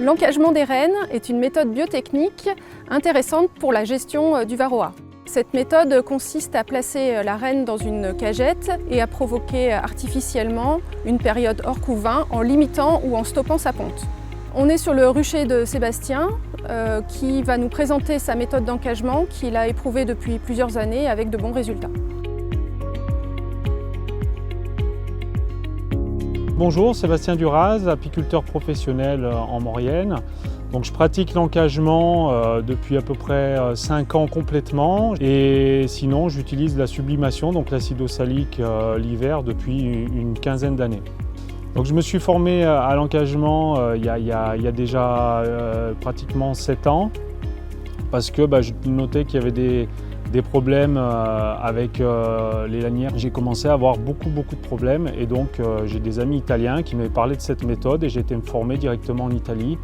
L'encagement des rennes est une méthode biotechnique intéressante pour la gestion du varroa. Cette méthode consiste à placer la renne dans une cagette et à provoquer artificiellement une période hors couvain en limitant ou en stoppant sa ponte. On est sur le rucher de Sébastien qui va nous présenter sa méthode d'encagement qu'il a éprouvée depuis plusieurs années avec de bons résultats. Bonjour, Sébastien Duraz, apiculteur professionnel en Maurienne. Donc, je pratique l'encagement depuis à peu près 5 ans complètement et sinon j'utilise la sublimation, donc l'acide oxalique l'hiver depuis une quinzaine d'années. Donc, je me suis formé à l'encagement il y a déjà pratiquement 7 ans parce que je notais qu'il y avait des problèmes avec les lanières. J'ai commencé à avoir beaucoup de problèmes et donc j'ai des amis italiens qui m'avaient parlé de cette méthode et j'ai été me former directement en Italie.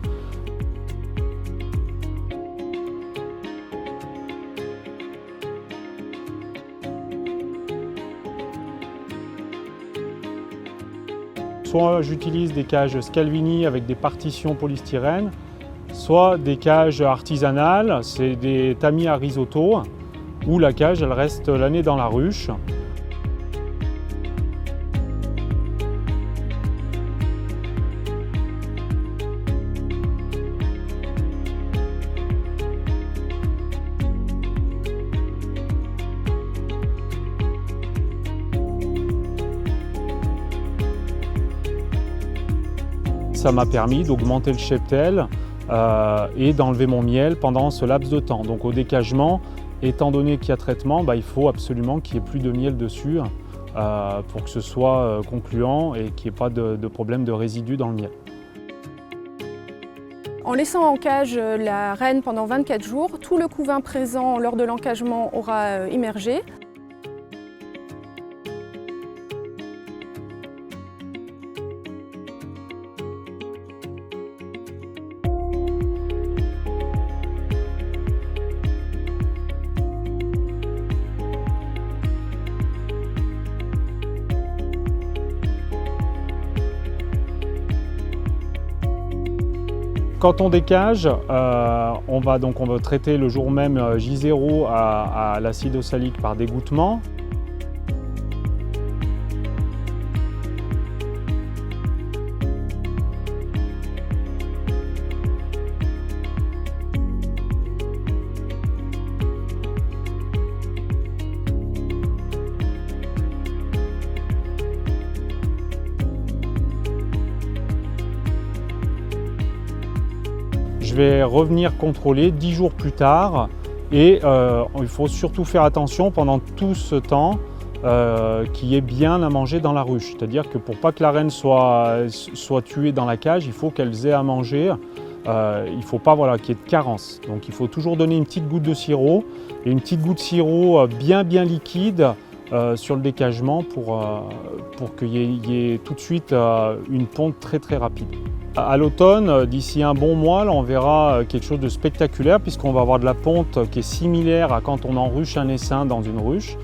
Soit j'utilise des cages Scalvini avec des partitions polystyrène, soit des cages artisanales, c'est des tamis à risotto, où la cage elle reste l'année dans la ruche. Ça m'a permis d'augmenter le cheptel et d'enlever mon miel pendant ce laps de temps. Donc au décagement, étant donné qu'il y a traitement, il faut absolument qu'il n'y ait plus de miel dessus pour que ce soit concluant et qu'il n'y ait pas de problème de résidus dans le miel. En laissant en cage la reine pendant 24 jours, tout le couvain présent lors de l'encagement aura émergé. Quand on décage, on va traiter le jour même J0 à l'acide oxalique par dégouttement. Je vais revenir contrôler 10 jours plus tard et il faut surtout faire attention pendant tout ce temps qu'il y ait bien à manger dans la ruche. C'est-à-dire que pour pas que la reine soit tuée dans la cage, il faut qu'elles aient à manger. Il ne faut pas qu'il y ait de carence. Donc il faut toujours donner une petite goutte de sirop et une petite goutte de sirop bien liquide sur le décagement pour qu'il y ait tout de suite une ponte très rapide. À l'automne, d'ici un bon mois, là, on verra quelque chose de spectaculaire puisqu'on va avoir de la ponte qui est similaire à quand on enruche un essaim dans une ruche.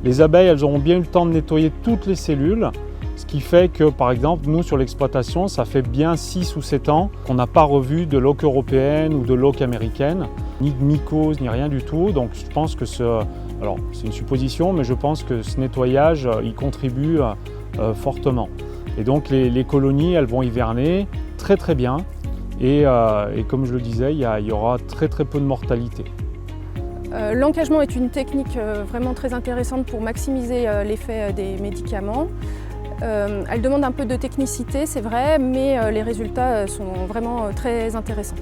Les abeilles, elles auront bien eu le temps de nettoyer toutes les cellules, ce qui fait que, par exemple, nous sur l'exploitation, ça fait bien 6 ou 7 ans qu'on n'a pas revu de loque européenne ou de loque américaine, ni de mycose, ni rien du tout. Donc je pense que alors c'est une supposition, mais je pense que ce nettoyage, il contribue fortement. Et donc les colonies, elles vont hiverner très bien et comme je le disais, il y aura très peu de mortalité. L'encagement est une technique vraiment très intéressante pour maximiser l'effet des médicaments. Elle demande un peu de technicité, c'est vrai, mais les résultats sont vraiment très intéressants.